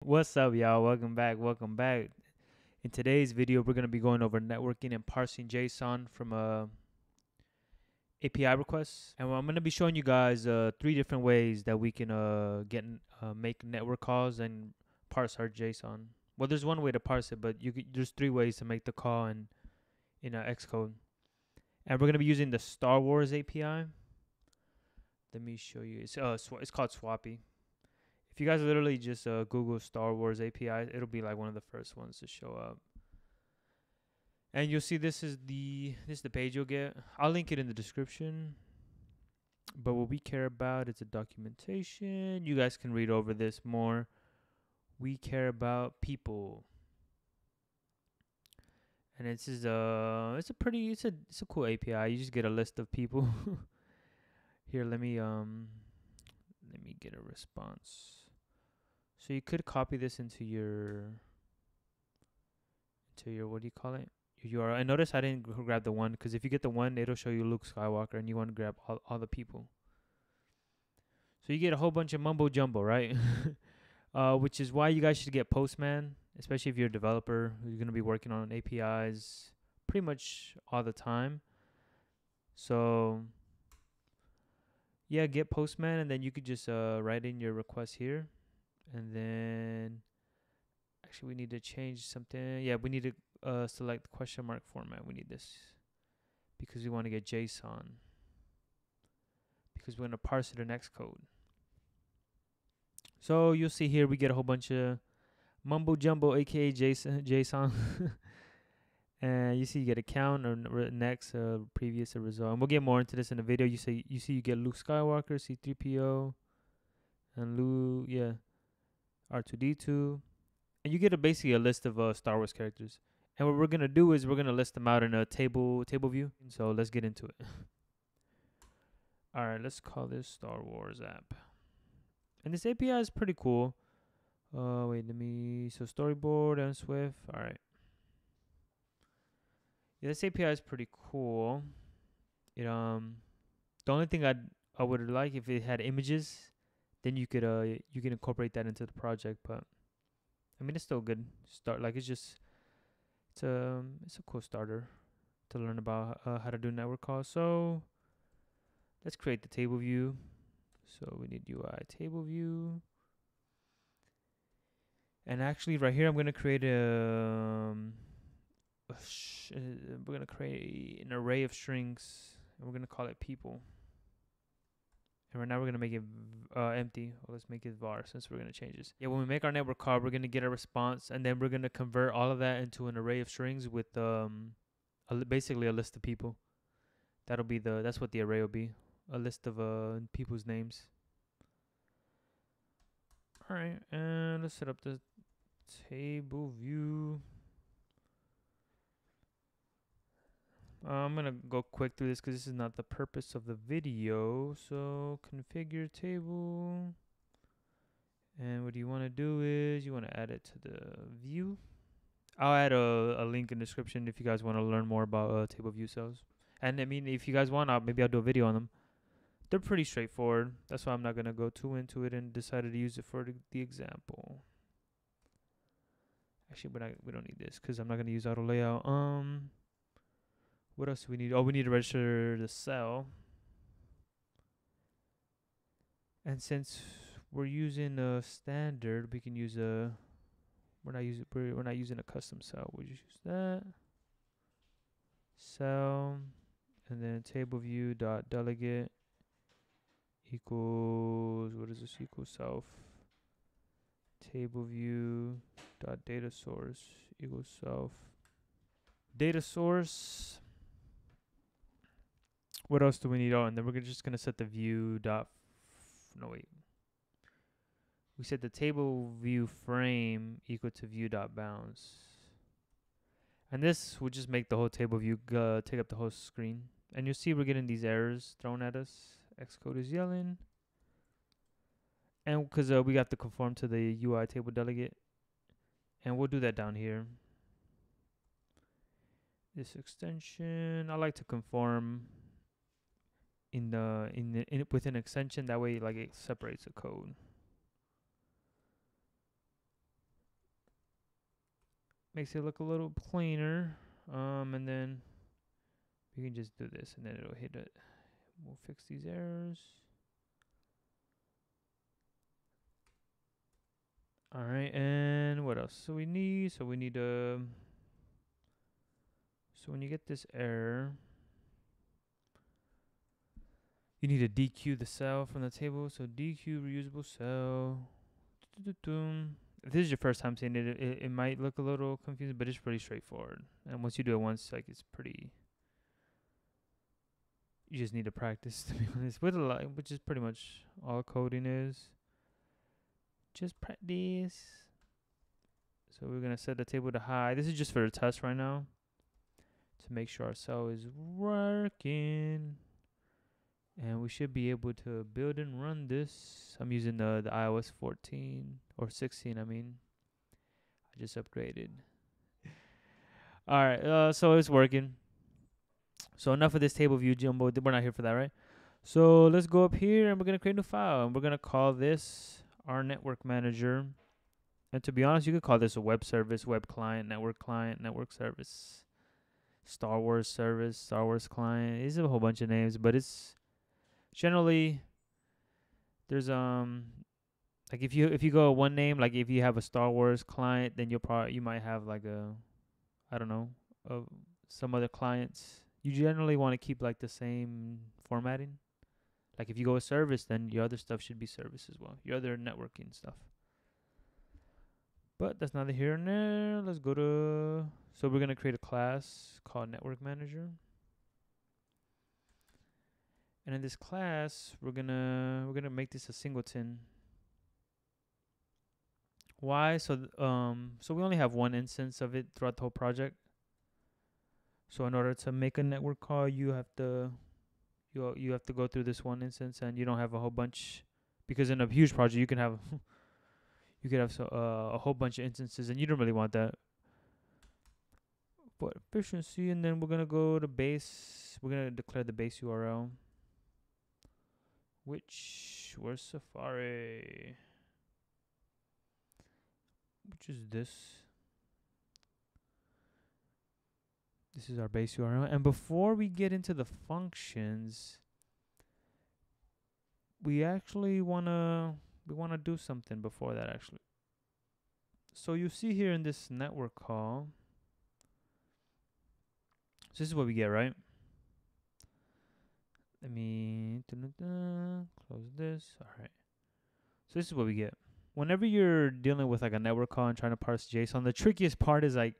What's up, y'all? Welcome back. Welcome back. In today's video, we're going to be going over networking and parsing JSON from API requests. And I'm going to be showing you guys three different ways that we can make network calls and parse our JSON. Well, there's one way to parse it, but there's three ways to make the call in Xcode. And we're going to be using the Star Wars API. Let me show you. It's called Swapi. If you guys literally just Google Star Wars API, it'll be like one of the first ones to show up. And you'll see this is the page you'll get. I'll link it in the description. But what we care about is the documentation. You guys can read over this more. We care about people. And it's a cool API. You just get a list of people. Here, let me get a response. So you could copy this into your what do you call it? Your URL. And notice I didn't grab the one, because if you get the one, it'll show you Luke Skywalker, and you want to grab all the people. So you get a whole bunch of mumbo jumbo, right? Which is why you guys should get Postman, especially if you're a developer who's gonna be working on APIs pretty much all the time. So yeah, get Postman, and then you could just write in your request here. And then, actually, we need to change something. Yeah, we need to select question mark format. We need this because we want to get JSON, because we're going to parse it in Xcode. So you'll see here we get a whole bunch of mumbo jumbo, aka JSON. And you see you get a count or next, previous, a result. And we'll get more into this in the video. You see you get Luke Skywalker, C3PO, and R2D2, and you get basically a list of Star Wars characters. And what we're gonna do is we're gonna list them out in a table view. So let's get into it. All right, let's call this Star Wars app. And this API is pretty cool. So storyboard and Swift. All right. Yeah, this API is pretty cool. The only thing I would like if it had images, then you can incorporate that into the project. But I mean, it's still good start. Like it's a cool starter to learn about how to do network calls. So let's create the table view. So we need UI table view. And actually right here, I'm going to create we're going to create an array of strings, and we're going to call it people. And right now we're going to make it empty. Well, let's make it var, since we're going to change this. Yeah, when we make our network call, we're going to get a response, and then we're going to convert all of that into an array of strings with basically a list of people. That's what the array will be. A list of people's names. All right, and let's set up the table view. I'm going to go quick through this because this is not the purpose of the video. So configure table. And what you want to do is you want to add it to the view. I'll add a link in the description if you guys want to learn more about table view cells. And I mean, if you guys want, maybe I'll do a video on them. They're pretty straightforward. That's why I'm not going to go too into it and decided to use it for the example. Actually, we don't need this because I'm not going to use auto layout. What else do we need? Oh, we need to register the cell. And since we're using a standard, we can use we're not using a custom cell. We'll just use that cell, and then table view dot delegate equals, what is this, equals self. Table view dot data source equals self. Data source. What else do we need? Oh, and then we're just gonna set the view dot. We set the table view frame equal to view dot bounds. And this will just make the whole table view take up the whole screen. And you'll see we're getting these errors thrown at us. Xcode is yelling. And because we got to conform to the UI table delegate. And we'll do that down here. This extension, I like to conform with an extension. That way, like, it separates the code. Makes it look a little cleaner. And then we can just do this, and then it'll hit it. We'll fix these errors. All right, and what else? So we need so when you get this error, you need to dequeue the cell from the table. So dequeue reusable cell. If this is your first time seeing it, it might look a little confusing, but it's pretty straightforward. And once you do it once, like it's pretty. You just need to practice, to be honest, with a lot, which is pretty much all coding is. Just practice. So we're gonna set the table to high. This is just for a test right now, to make sure our cell is working. And we should be able to build and run this. I'm using the iOS 14 or 16. I mean, I just upgraded. All right, so it's working. So enough of this table view jumbo. We're not here for that, right? So let's go up here and we're gonna create a new file, and we're gonna call this our network manager. And to be honest, you could call this a web service, web client, network service, Star Wars service, Star Wars client. It's a whole bunch of names, but it's generally there's like if you go one name, like if you have a Star Wars client, then you might have like a, I don't know, some other clients. You generally want to keep like the same formatting. Like if you go a service, then your other stuff should be service as well, your other networking stuff. But that's neither here nor there. Let's go to, so we're gonna create a class called network manager. And in this class, we're gonna make this a singleton. Why? So so we only have one instance of it throughout the whole project. So in order to make a network call, you have to go through this one instance, and you don't have a whole bunch, because in a huge project you can have a whole bunch of instances, and you don't really want that. But efficiency, and then we're gonna go to base. We're gonna declare the base URL, where's Safari, which is this. This is our base URL. And before we get into the functions, we wanna do something before that actually. So you see here in this network call, so this is what we get, right? Let me close this. All right. So this is what we get. Whenever you're dealing with like a network call and trying to parse JSON, the trickiest part is like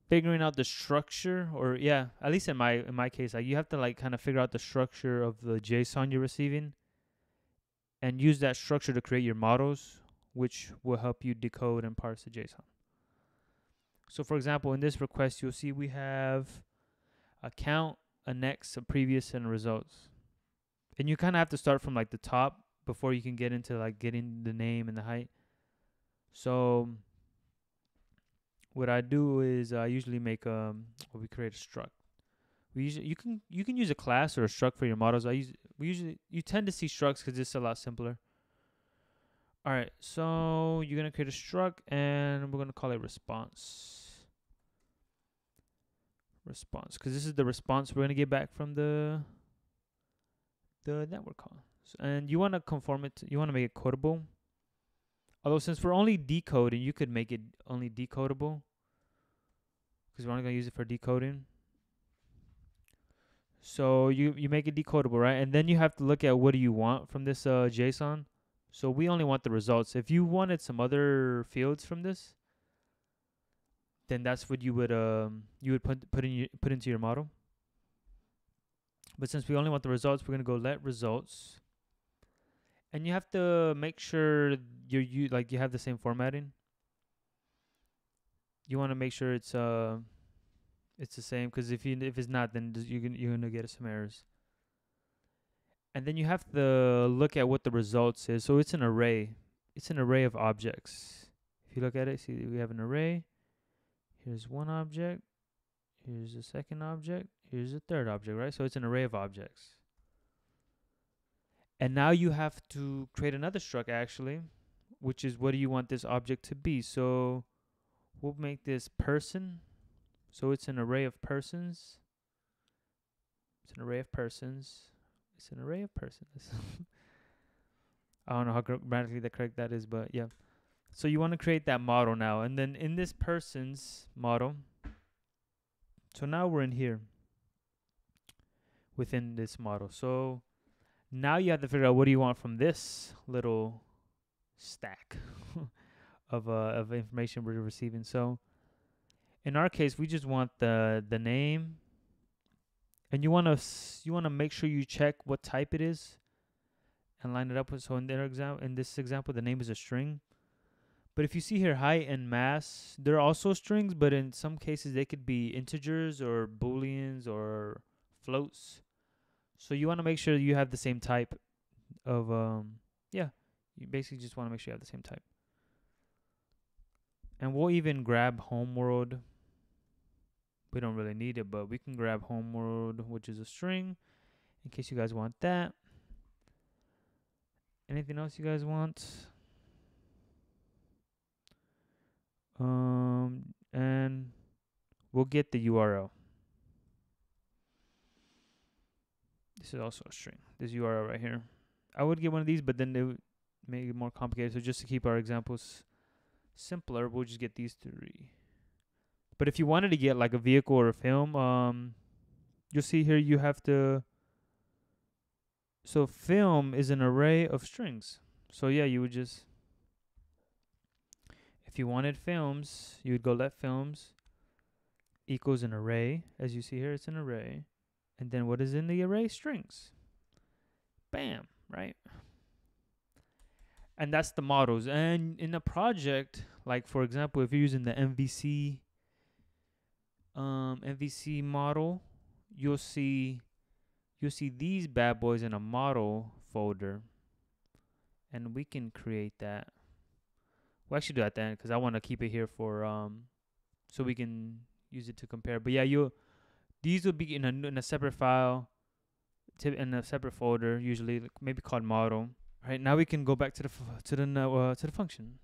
figuring out the structure, or at least in my case, like you have to like kind of figure out the structure of the JSON you're receiving and use that structure to create your models, which will help you decode and parse the JSON. So for example, in this request, you'll see we have a count, a next, a previous, and results. And you kind of have to start from like the top before you can get into like getting the name and the height. So what I do is I usually make we create a struct. You can use a class or a struct for your models. You tend to see structs because it's a lot simpler. All right, so you're gonna create a struct, and we're gonna call it response. Because this is the response we're gonna get back from the network call. And you wanna conform it. You wanna make it codable. Although since we're only decoding, you could make it only decodable, because we're only gonna use it for decoding. So you make it decodable, right? And then you have to look at what do you want from this JSON. So we only want the results. If you wanted some other fields from this, then that's what you would put into your model. But since we only want the results, we're gonna go let results. And you have to make sure you have the same formatting. You want to make sure it's the same, because if it's not, then you're gonna get some errors. And then you have to look at what the results is. So it's an array. It's an array of objects. If you look at it, see we have an array. Here's one object. Here's a second object. Here's a third object, right? So it's an array of objects. And now you have to create another struct actually, which is what do you want this object to be? So we'll make this person. So it's an array of persons. It's an array of persons. It's an array of persons. I don't know how grammatically the correct that is, but yeah. So you want to create that model now. And then in this person's model, so now we're in here within this model. So now you have to figure out what do you want from this little stack of information we're receiving. So in our case, we just want the name, and you want to make sure you check what type it is and line it up with. So in this example, the name is a string. But if you see here height and mass, they're also strings, but in some cases they could be integers or booleans or floats. So you want to make sure you have the same type of you basically just want to make sure you have the same type. And we'll even grab home world. We don't really need it, but we can grab home world, which is a string, in case you guys want that. Anything else you guys want? And we'll get the URL. This is also a string. This URL right here. I would get one of these, but then they would make it more complicated. So just to keep our examples simpler, we'll just get these three. But if you wanted to get like a vehicle or a film, you'll see here you have to. So film is an array of strings. So yeah, you would just, if you wanted films, you would go let films equals an array. As you see here, it's an array. And then what is in the array? Strings. Bam, right? And that's the models. And in a project, like for example, if you're using the MVC model, you'll see these bad boys in a model folder. And we can create that. We'll actually do that then, because I want to keep it here for so we can use it to compare. But yeah, these will be in a separate file, in a separate folder, usually maybe called model. All right, now we can go back to the function.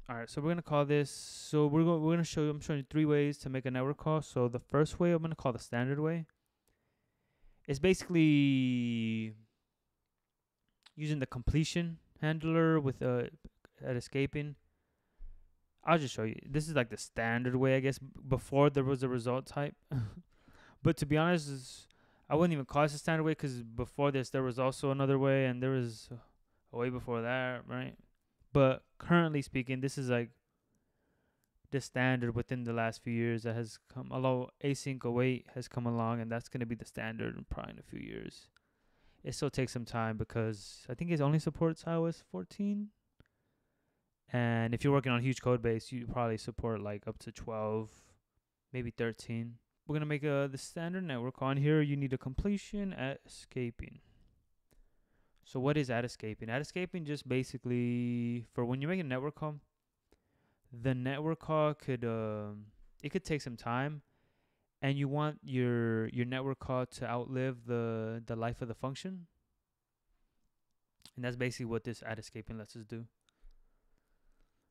All right, so we're gonna call this. So we're gonna show you. I'm showing you 3 ways to make a network call. So the first way I'm gonna call the standard way. It's basically using the completion handler with at escaping. I'll just show you. This is like the standard way, I guess. Before there was a result type, but to be honest, I wouldn't even call this a standard way, because before this there was also another way, and there was a way before that, right? But currently speaking, this is like the standard within the last few years that has come. Although async await has come along, and that's going to be the standard probably in a few years. It still takes some time because I think it only supports iOS 14. And if you're working on a huge code base, you probably support like up to 12, maybe 13. We're going to make the standard network. On here, you need a completion at escaping. So what is at escaping? At escaping just basically, for when you make a network call, the network call could it could take some time, and you want your network call to outlive the life of the function. And that's basically what this at escaping lets us do.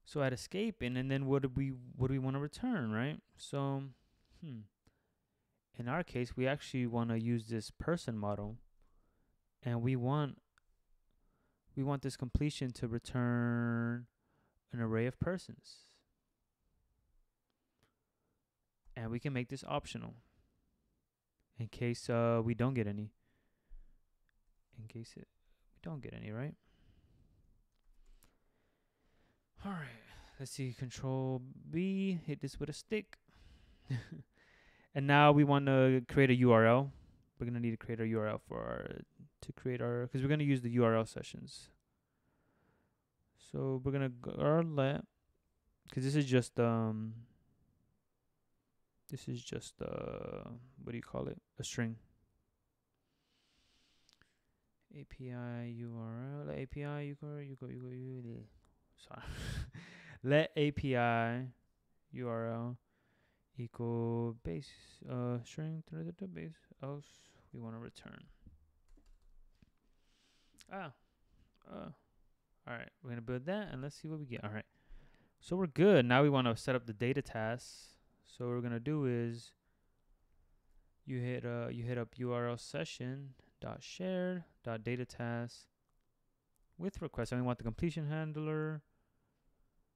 So at escaping, and then what do we want to return, right? So in our case, we actually want to use this person model, and we want this completion to return an array of persons. And we can make this optional in case we don't get any. In case we don't get any, right? All right. Let's see. Control B. Hit this with a stick. And now we want to create a URL. We're gonna need to create a URL because we're gonna use the URL sessions. So we're gonna go let, because this is just what do you call it? A string. API URL. API URL. Sorry. Let API URL equal base string base else we want to return. All right, we're gonna build that, and let's see what we get. All right, So we're good. Now we want to set up the data tasks. So what we're gonna do is you hit up URL session dot share dot data task with request, and we want the completion handler.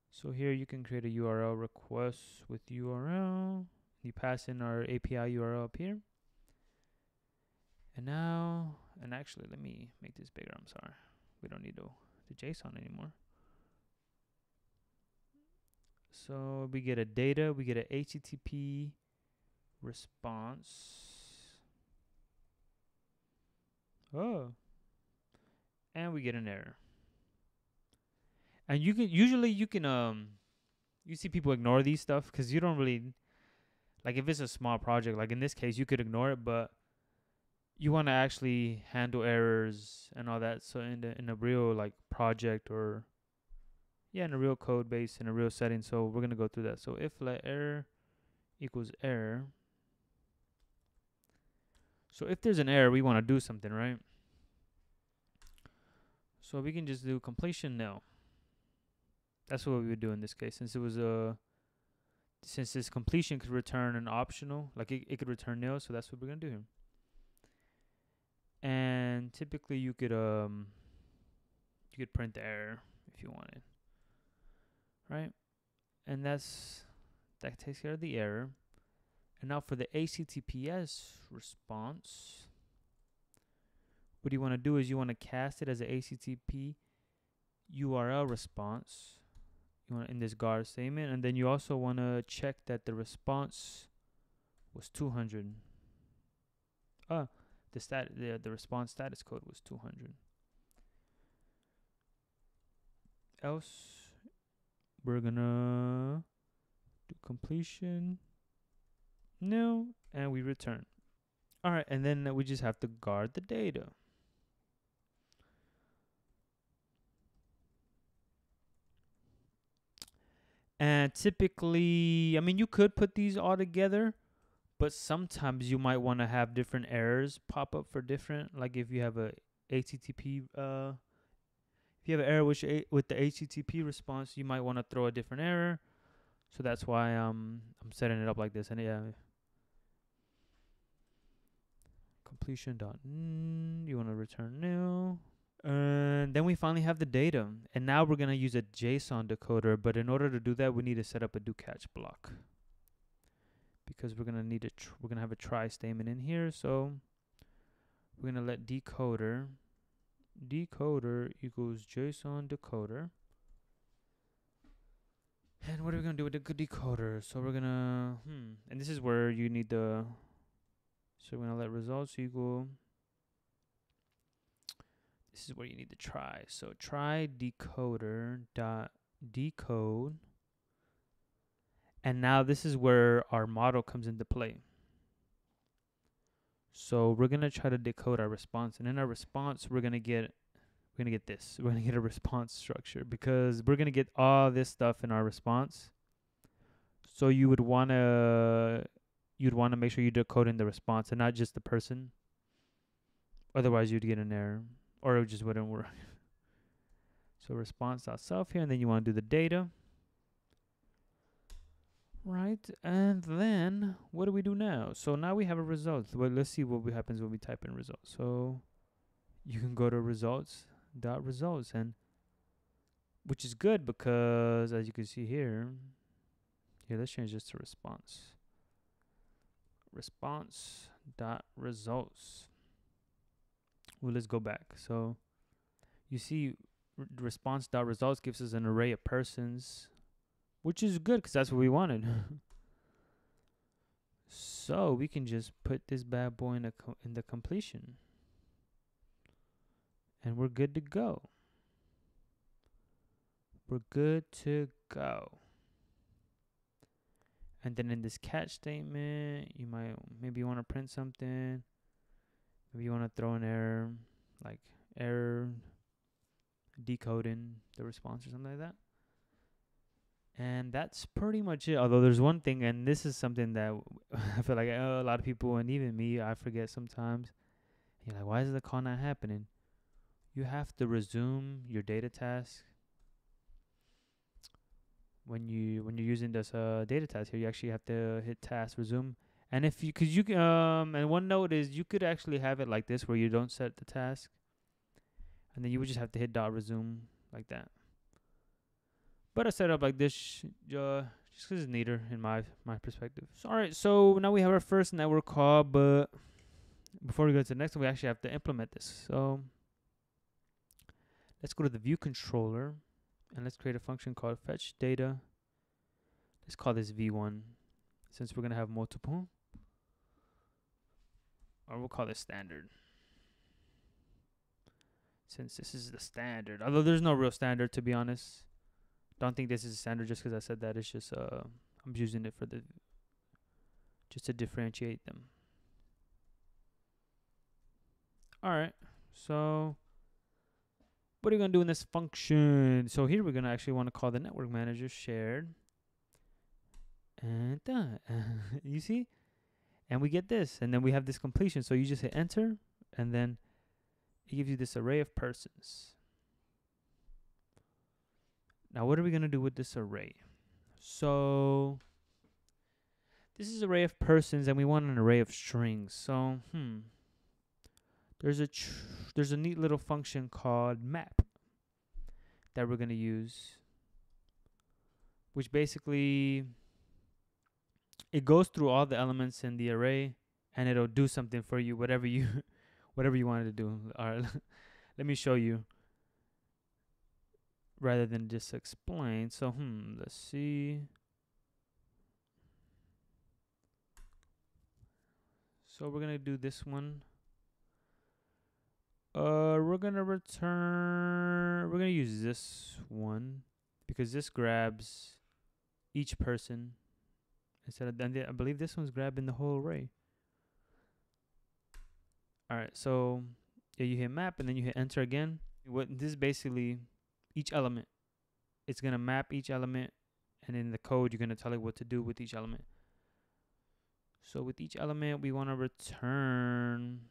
So here you can create a URL request with URL. You pass in our API URL up here. And now, and actually, let me make this bigger. I'm sorry. We don't need the JSON anymore. So we get a data, we get a HTTP response. Oh. And we get an error. And you can you see people ignore these stuff because you don't really, like, if it's a small project, like in this case, you could ignore it, but you want to actually handle errors and all that. So in a real like project, or in a real code base, in a real setting. So we're gonna go through that. So if let error equals error. So if there's an error, we want to do something, right? So we can just do completion nil. That's what we would do in this case, since it was since this completion could return an optional, like it could return nil. So that's what we're gonna do here. And typically you could print the error if you wanted, right? And that takes care of the error. And now for the HTTPS response, what you want to do is you want to cast it as an HTTP URL response. You want in this guard statement, and then you also want to check that the response was 200. The response status code was 200. Else, we're gonna do completion nil, and we return. All right, and then we just have to guard the data. And typically, I mean, you could put these all together, but sometimes you might want to have different errors pop up for different, like if you have a HTTP, if you have an error with the HTTP response, you might want to throw a different error. So that's why I'm setting it up like this. And yeah, completion dot you want to return nil. And then we finally have the data, and now we're gonna use a JSON decoder. But in order to do that, we need to set up a do catch block, because we're gonna need we're gonna have a try statement in here. So we're gonna let decoder equals JSON decoder. And what are we gonna do with the decoder? So we're gonna and this is where you need the. So we're gonna let results equal. This is where you need to try. So try decoder dot decode. And now this is where our model comes into play. So we're gonna try to decode our response, and in our response, we're gonna get this. We're gonna get a response structure, because we're gonna get all this stuff in our response. So you would wanna make sure you decode in the response and not just the person. Otherwise, you'd get an error, or it just wouldn't work. So response.self here, and then you want to do the data. Right, and then what do we do now? So now we have a result. Well, let's see what happens when we type in results. So you can go to results, and which is good, because as you can see here, let's change this to response. Response.results. Well, let's go back. So you see response.results gives us an array of persons, which is good because that's what we wanted. So we can just put this bad boy in the completion, and we're good to go. We're good to go. And then in this catch statement, you might maybe want to print something. Maybe you want to throw an error, like error decoding the response or something like that. And that's pretty much it. Although there's one thing, and this is something that I feel like a lot of people, and even me, I forget sometimes. You're like, why is the call not happening? You have to resume your data task when you're using this data task here, you actually have to hit task resume. And if you, cause you can, and one note is you could actually have it like this where you don't set the task, and then you would just have to hit dot resume like that. But I set it up like this, just cause it's neater in my perspective. So, all right, so now we have our first network call, but before we go to the next one, we actually have to implement this. So let's go to the view controller, and let's create a function called fetch data. Let's call this v1, since we're gonna have multiple, or we'll call this standard, since this is the standard. Although there's no real standard, to be honest. Don't think this is a standard just because I said that. It's just I'm using it for the just to differentiate them. All right, so what are we gonna do in this function? So here we're gonna actually want to call the network manager shared, and you see, and we get this, and then we have this completion. So you just hit enter, and then it gives you this array of persons. Now what are we gonna do with this array? So this is array of persons, and we want an array of strings. So there's a neat little function called map that we're gonna use, which basically it goes through all the elements in the array, and it'll do something for you, whatever you wanted to do. All right, let me show you rather than just explain. So let's see. So we're gonna do this one. We're gonna use this one because this grabs each person instead of, and I believe this one's grabbing the whole array. All right, so yeah, you hit map and then you hit enter again. What this is basically, each element, it's gonna map each element, and in the code you're gonna tell it what to do with each element. So with each element, we want to return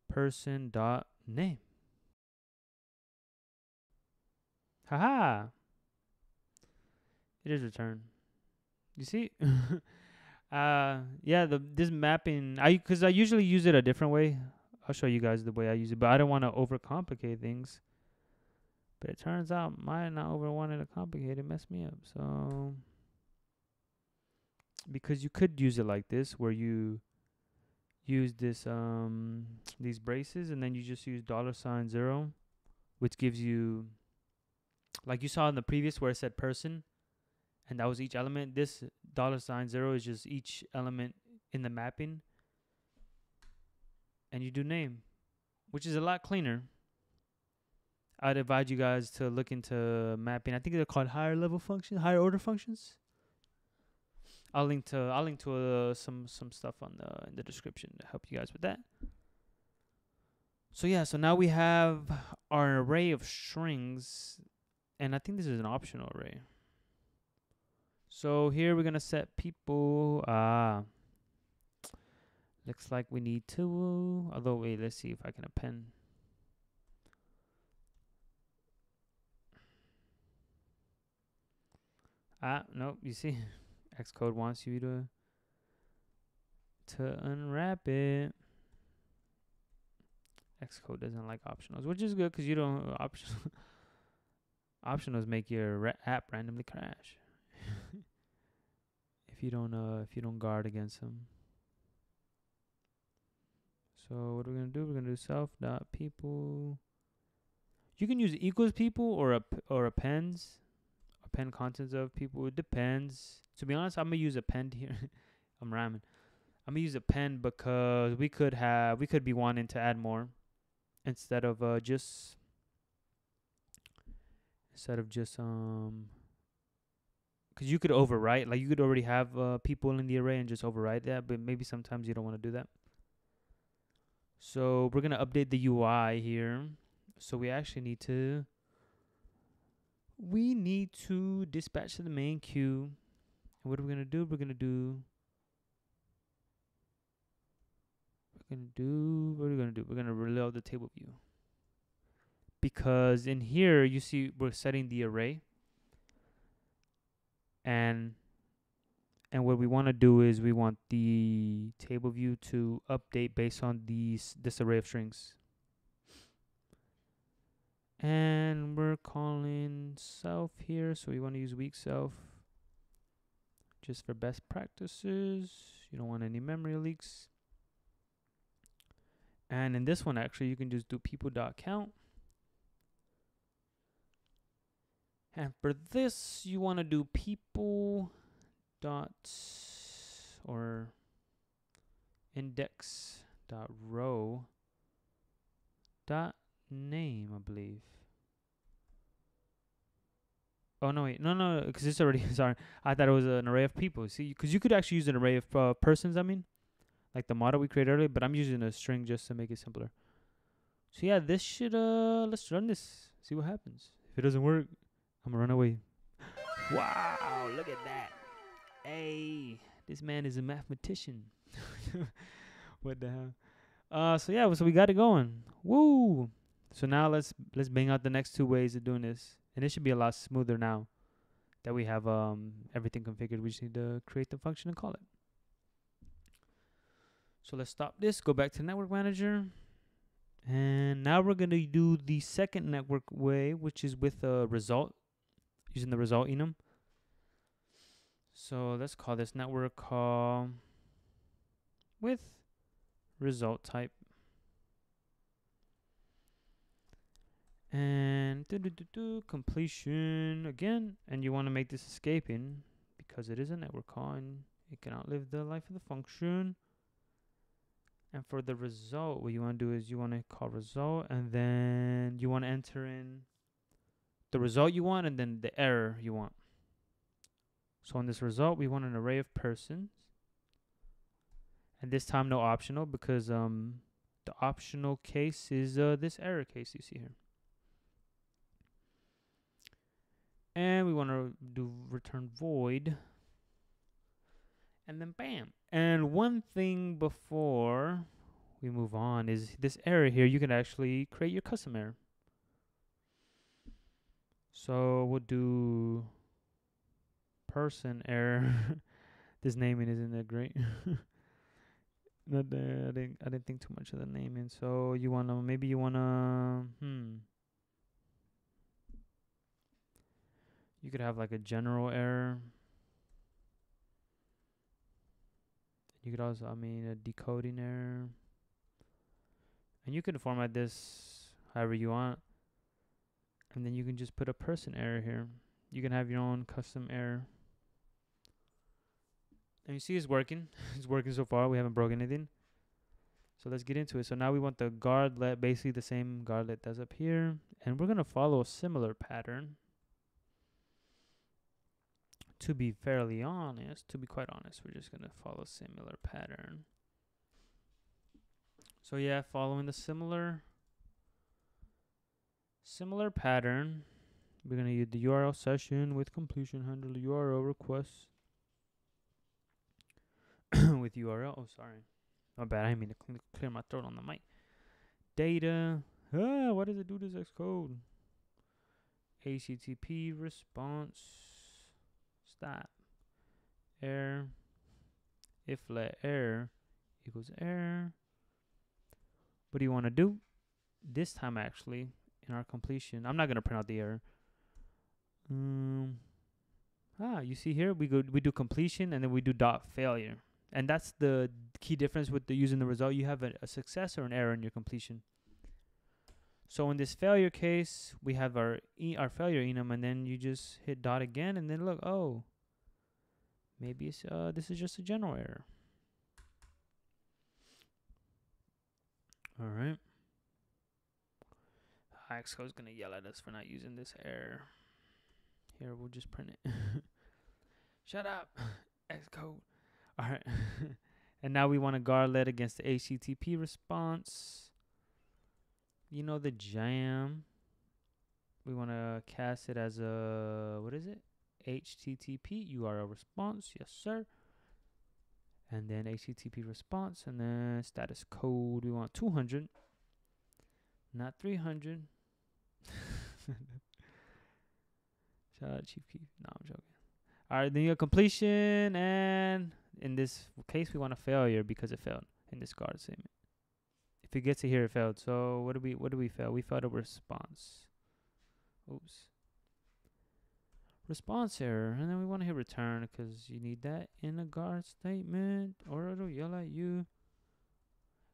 person dot name. Haha! It is returned. You see? Yeah, this mapping, because I usually use it a different way. I'll show you guys the way I use it, but I don't want to overcomplicate things. But it turns out my not over wanting to complicate it messed me up. So because you could use it like this, where you use this these braces, and then you just use $0, which gives you, like you saw in the previous where it said person, and that was each element. This $0 is just each element in the mapping, and you do name, which is a lot cleaner. I'd advise you guys to look into mapping. I think they're called higher order functions. I'll link to some stuff on in the description to help you guys with that. So yeah, so now we have our array of strings, and I think this is an optional array. So here we're gonna set people. Looks like we need to. Although wait, let's see if I can append. Nope. You see, Xcode wants you to unwrap it. Xcode doesn't like optionals, which is good because you don't optionals make your app randomly crash if you don't guard against them. So what we're gonna do? We're gonna do self.people. You can use equals people or appends. Append contents of people. It depends. To be honest, I'm gonna use append here. I'm rhyming. I'm gonna use append because we could be wanting to add more instead of just because you could overwrite, like you could already have people in the array and just overwrite that, but maybe sometimes you don't want to do that. So we're gonna update the UI here. So we actually need to dispatch to the main queue. And what are we gonna do? We're gonna reload the table view. Because in here you see we're setting the array. and what we want to do is we want the table view to update based on this array of strings. And we're calling self here, so we want to use weak self just for best practices. You don't want any memory leaks. And in this one, actually, you can just do people.count. And for this, you want to do people dot or index dot row dot name, I believe. Oh no, wait, no, because it's already sorry. I thought it was an array of people. See, because you could actually use an array of persons. I mean, like the model we created earlier, but I'm using a string just to make it simpler. So yeah, this should let's run this. See what happens. If it doesn't work, I'm gonna run away. Wow, look at that. Hey, this man is a mathematician. What the hell? So yeah, so we got it going. Woo! So now let's bang out the next two ways of doing this, and it should be a lot smoother now that we have everything configured. We just need to create the function and call it. So let's stop this. Go back to Network Manager, and now we're gonna do the second network way, which is with a result, using the result enum. So let's call this network call with result type. And completion again. And you want to make this escaping because it is a network call and it can outlive the life of the function. And for the result, what you want to do is you want to call result, and then you want to enter in the result you want and then the error you want. So in this result, we want an array of persons. And this time no optional, because the optional case is this error case you see here. And we want to do return void. And then bam. And one thing before we move on is this error here. You can actually create your custom error. So we'll do person error. This naming isn't that great. Not that I didn't think too much of the naming. So you wanna you could have like a general error. You could also a decoding error. And you can format this however you want. And then you can just put a person error here. You can have your own custom error. And you see it's working. It's working so far. We haven't broken anything. So let's get into it. So now we want the guardlet, basically the same guardlet that's up here. And we're going to follow a similar pattern. To be quite honest, we're just going to follow a similar pattern. So yeah, following the similar pattern, we're going to use the URL session with completion handle URL request with URL. Oh, sorry. My bad. I didn't mean to clear my throat on the mic. Data. Why does it do this Xcode? HTTP response. Stop. Error. If let error equals error. What do you want to do? This time, actually, in our completion, I'm not going to print out the error. You see here, we do completion and then we do dot failure. And that's the key difference with using the result. You have a success or an error in your completion. So in this failure case, we have our failure enum, and then you just hit dot again, and then look, oh, maybe it's this is just a general error. All right. Xcode's gonna yell at us for not using this error. Here, we'll just print it. Shut up, Xcode. All right. And now we want to guardlet against the HTTP response. You know the jam. We want to cast it as a, what is it? HTTP URL response. Yes, sir. And then HTTP response. And then status code. We want 200. Not 300. Shout out Chief Keef. No, I'm joking. All right, then you have completion, and in this case, we want a failure because it failed in this guard statement. If it gets to here, it failed. So what do we fail? We failed a response. Oops. Response error, and then we want to hit return because you need that in a guard statement, or it'll yell at you.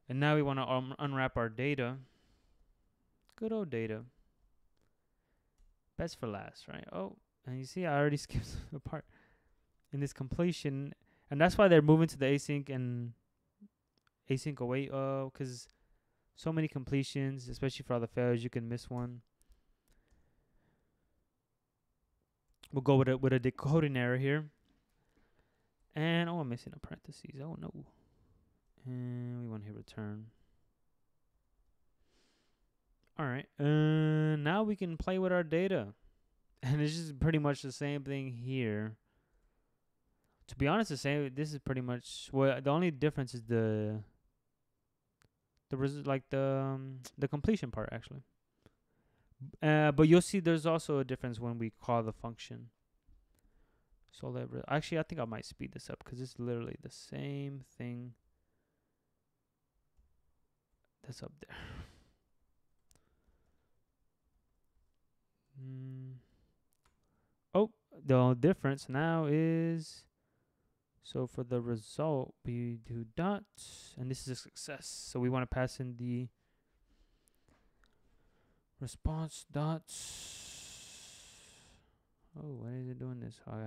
And now we want to unwrap our data. Good old data. Best for last, right? Oh, and you see, I already skipped a part in this completion, and that's why they're moving to the async and async await. Because so many completions, especially for all the failures, you can miss one. We'll go with a decoding error here. And I'm missing a parentheses. Oh no. And we want to hit return. All right. Now we can play with our data. And it's just pretty much the same thing here. To be honest, this is pretty much, well, the only difference is the completion part actually. But you'll see there's also a difference when we call the function. So actually, I think I might speed this up because it's literally the same thing that's up there. Oh, the difference now is, so for the result, we do dots, and this is a success. So we want to pass in the response dots. Oh, why is it doing this? Oh, I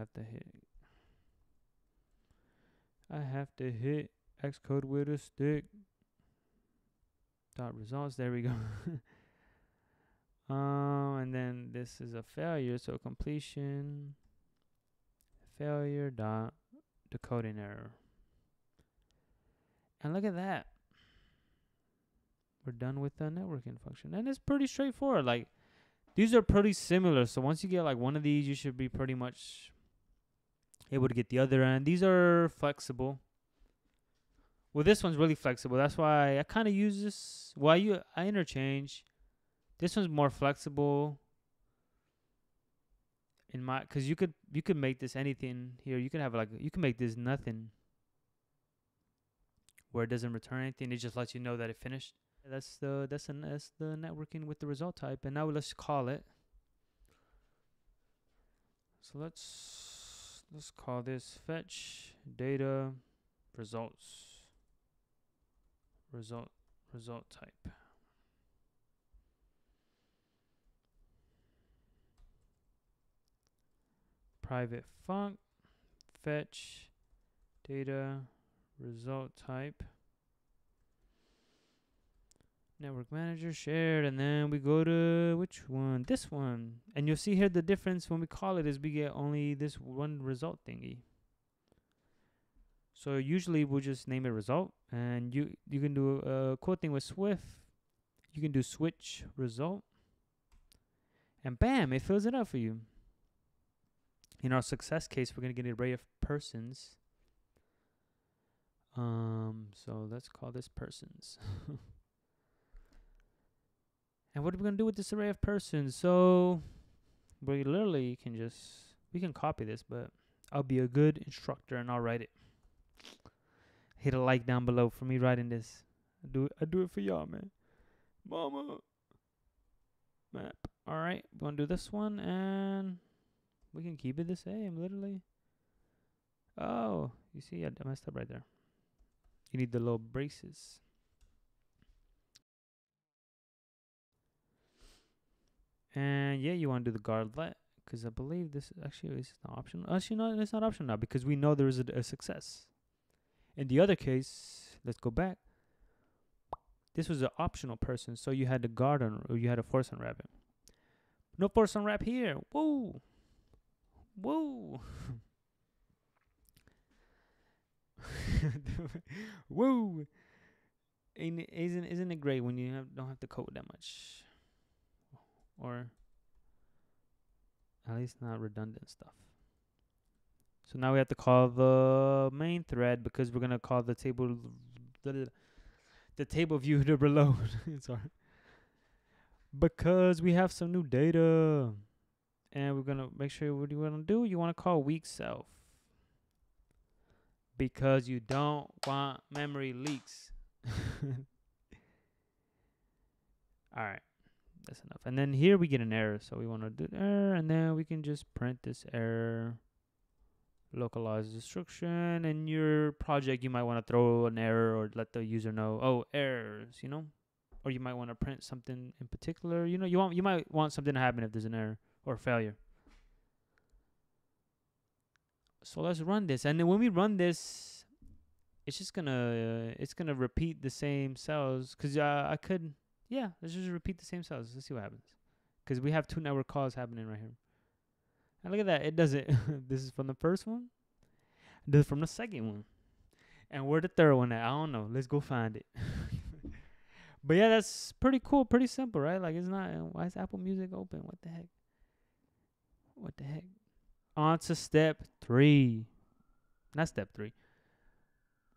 have to hit Xcode with a stick. Dot results. There we go. And then this is a failure. So completion, failure dot decoding error. And look at that. We're done with the networking function, and it's pretty straightforward. Like, these are pretty similar. So once you get like one of these, you should be pretty much able to get the other end. These are flexible. Well, this one's really flexible. That's why I kind of use this. Well, I interchange. This one's more flexible. Cause you could make this anything here. You can have you can make this nothing, where it doesn't return anything. It just lets you know that it finished. That's the networking with the result type. And now let's call it. So let's call this fetch data results result type. Private func fetch data result type. Network manager shared, and then we go to which one? This one. And you'll see here the difference when we call it is we get only this one result thingy. So usually we'll just name it result, and you can do a cool thing with Swift. You can do switch result, and bam, it fills it out for you. In our success case, we're gonna get an array of persons. So let's call this persons. And what are we gonna do with this array of persons? So we literally we can copy this, but I'll be a good instructor and I'll write it. Hit a like down below for me writing this. I do it for y'all, man. Mama. Map. Alright, we're gonna do this one, and we can keep it the same, literally. Oh, you see, I messed up right there. You need the little braces. And yeah, you want to do the guardlet, because I believe this is not optional. Actually, no, it's not optional now because we know there is a success. In the other case, let's go back. This was an optional person, so you had to guard on, or you had to force unwrap it. No force unwrap here. Whoa. Whoa. Whoa. Isn't it great when you don't have to code that much? Or at least not redundant stuff. So now we have to call the main thread because we're gonna call the table view to reload. Sorry. Because we have some new data. And we're gonna make sure what do you want to do. You want to call weak self because you don't want memory leaks. All right, that's enough. And then here we get an error, so we want to do error, and then we can just print this error. Localize destruction. In your project, you might want to throw an error or let the user know, oh, errors, you know, or you might want to print something in particular. You know, you might want something to happen if there's an error or failure. So let's run this, and then when we run this, it's just gonna repeat the same cells. Cause let's just repeat the same cells. Let's see what happens. Cause we have 2 network calls happening right here. And look at that, it does it. This is from the first one. This is from the second one. And where the third one at? I don't know. Let's go find it. But yeah, that's pretty cool, pretty simple, right? Like it's not. Why is Apple Music open? What the heck? What the heck? On to step 3. Not step 3.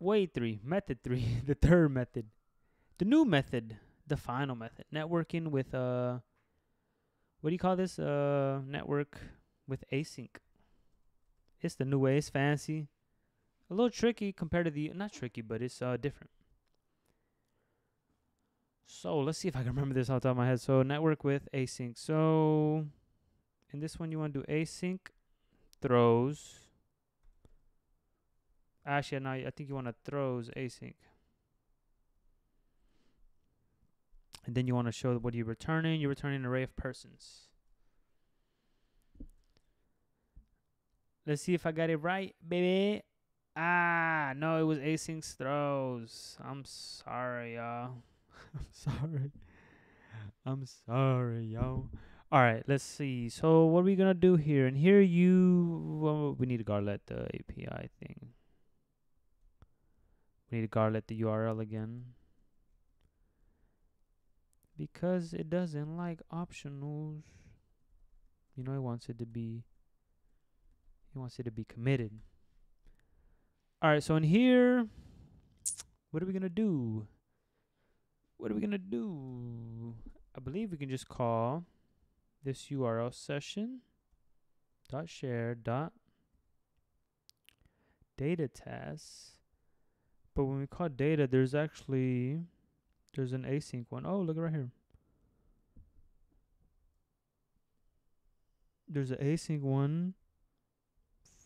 Way 3. Method 3. The third method. The new method. The final method. Networking with what do you call this? Network with async. It's the new way. It's fancy. A little tricky compared to the not tricky, but it's different. So let's see if I can remember this off the top of my head. So network with async. So in this one, you want to do async throws. Actually, no, I think you want to throws async. And then you want to show what you're returning. You're returning an array of persons. Let's see if I got it right, baby. Ah, no, it was async throws. I'm sorry, y'all. I'm sorry, y'all. All right, let's see. So what are we going to do here? And here we need to garlet the API thing. We need to garlet the URL again. Because it doesn't like optionals. You know, it wants it to be committed. All right, so in here, what are we going to do? I believe we can just call this URL session dot share dot data tasks. But when we call data, there's an async one. Oh, look right here. There's an async one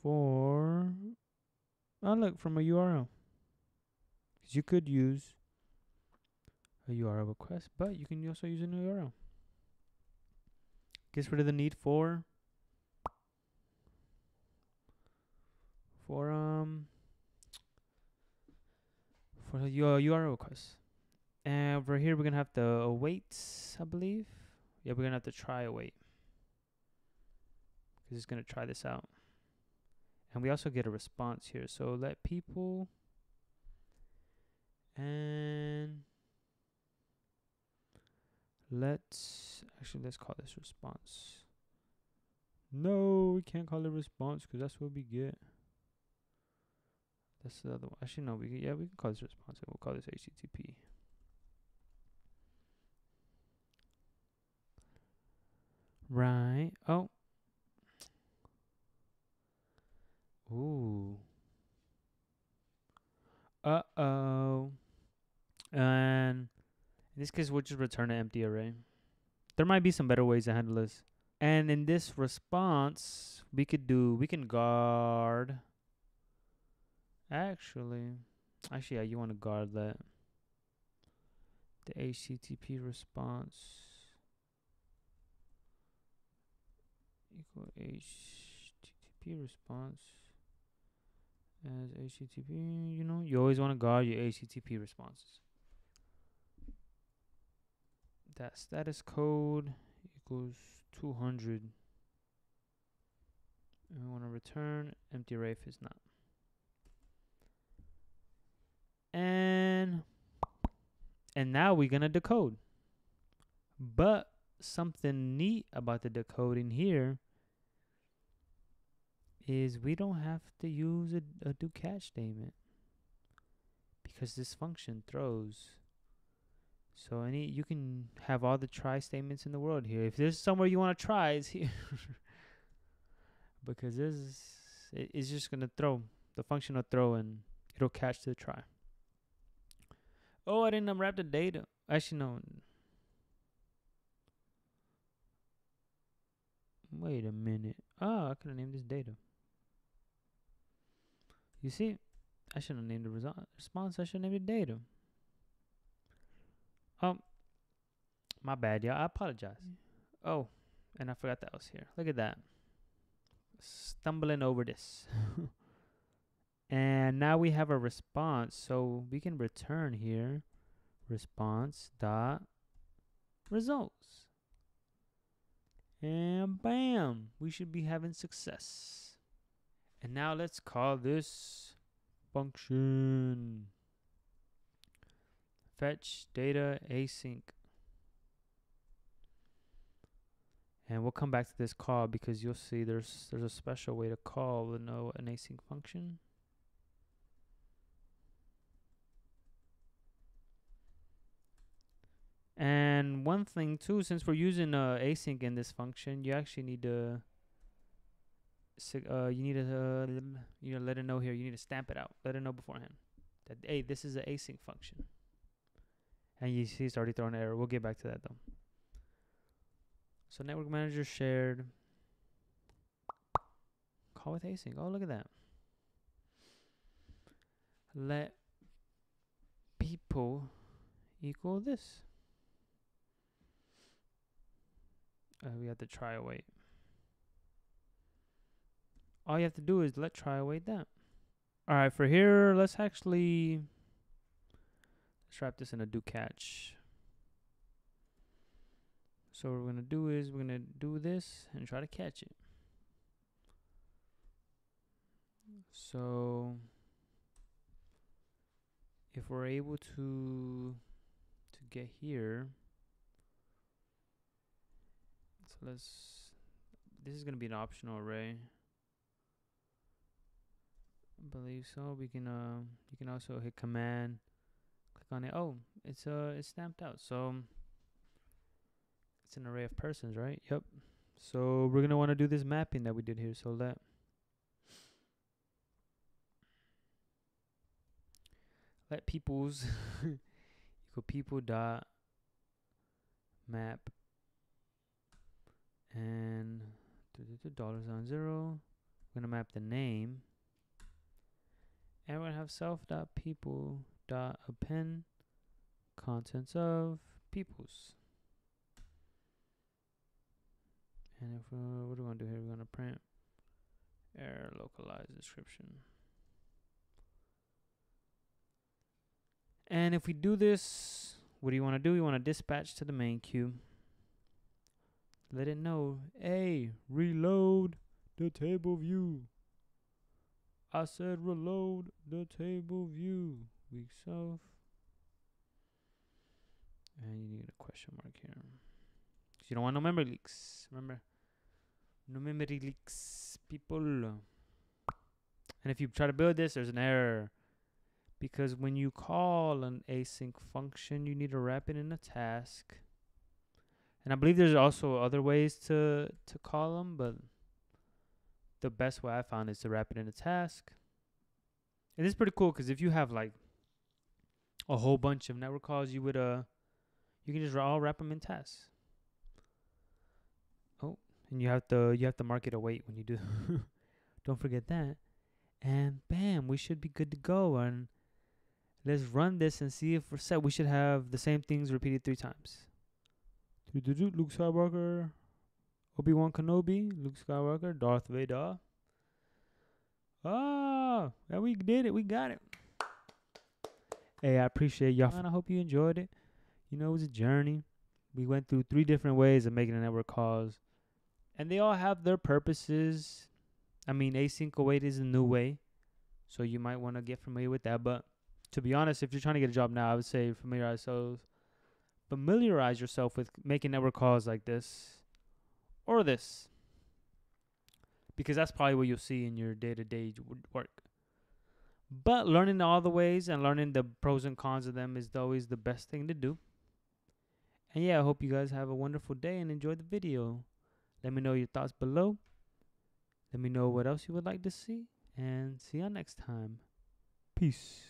for from a URL. Because you could use a URL request, but you can also use an URL. Gets rid of the need for the URL request. And over here, we're going to have to await, I believe. Yeah, we're going to have to try await. Because it's going to try this out. And we also get a response here. So let people. And let's call this response. No, we can't call it response because that's what we get. That's the other one. Actually, no, we can call this response. We'll call this HTTP. Right. Oh. Ooh. Uh-oh. And in this case, we'll just return an empty array. There might be some better ways to handle this. And in this response, we can guard. Actually, yeah, you want to guard that. The HTTP response equal HTTP response as HTTP. You know, you always want to guard your HTTP responses. That status code equals 200. And we want to return empty array if it's not. And now we're going to decode. But something neat about the decoding here is we don't have to use a do catch statement because this function throws. So you can have all the try statements in the world here. If there's somewhere you want to try, it's here. because it's just gonna throw. The function will throw and it'll catch the try. Oh, I didn't unwrap the data. Actually, no. Wait a minute. Oh, I could have named this data. You see, I should have named the response. I should have named it data. Oh, my bad, y'all. I apologize. Oh, and I forgot that was here. Look at that. Stumbling over this. And now we have a response. So we can return here. Response dot results. And bam, we should be having success. And now let's call this function fetch data async. And we'll come back to this call because you'll see there's a special way to call an async function. And one thing too, since we're using async in this function, you actually need to let it know here. You need to stamp it out. Let it know beforehand that hey, this is an async function. And you see it's already throwing an error. We'll get back to that though. So network manager shared. Call with async. Oh, look at that. Let people equal this. We have to try await. All you have to do is let try await that. All right, for here, let's wrap this in a do catch. So what we're gonna do is we're gonna do this and try to catch it. So if we're able to get here, so this is gonna be an optional array. I believe so. We can you can also hit command, click on it. Oh, it's stamped out. So it's an array of persons, right? Yep. So we're gonna want to do this mapping that we did here. So let peoples equal people dot map and $0. We're gonna map the name, and we're gonna have self dot people dot append contents of peoples. And if what are we gonna do here? We're gonna print error localized description. And if we do this, what do you want to do? You want to dispatch to the main queue. Let it know, hey, reload the table view. I said reload the table view. Weak self. And you need a question mark here. Because you don't want no memory leaks. Remember? No memory leaks, people. And if you try to build this, there's an error. Because when you call an async function, you need to wrap it in a task. And I believe there's also other ways to call them, but the best way I found is to wrap it in a task. And this is pretty cool because if you have like a whole bunch of network calls, you can just all wrap them in tasks. Oh, and you have to mark it await when you do. Don't forget that. And bam, we should be good to go. And let's run this and see if we're set. We should have the same things repeated 3 times. Luke Skywalker, Obi-Wan Kenobi, Luke Skywalker, Darth Vader. Oh, yeah, we did it. We got it. Hey, I appreciate y'all. And I hope you enjoyed it. You know, it was a journey. We went through 3 different ways of making a network calls. And they all have their purposes. I mean, async await is a new way. So you might want to get familiar with that. But to be honest, if you're trying to get a job now, I would say familiarize yourself with making network calls like this or this, because that's probably what you'll see in your day-to-day work. But learning all the ways and learning the pros and cons of them is always the best thing to do. And yeah, I hope you guys have a wonderful day and enjoy the video. Let me know your thoughts below. Let me know what else you would like to see, and see y'all next time. Peace.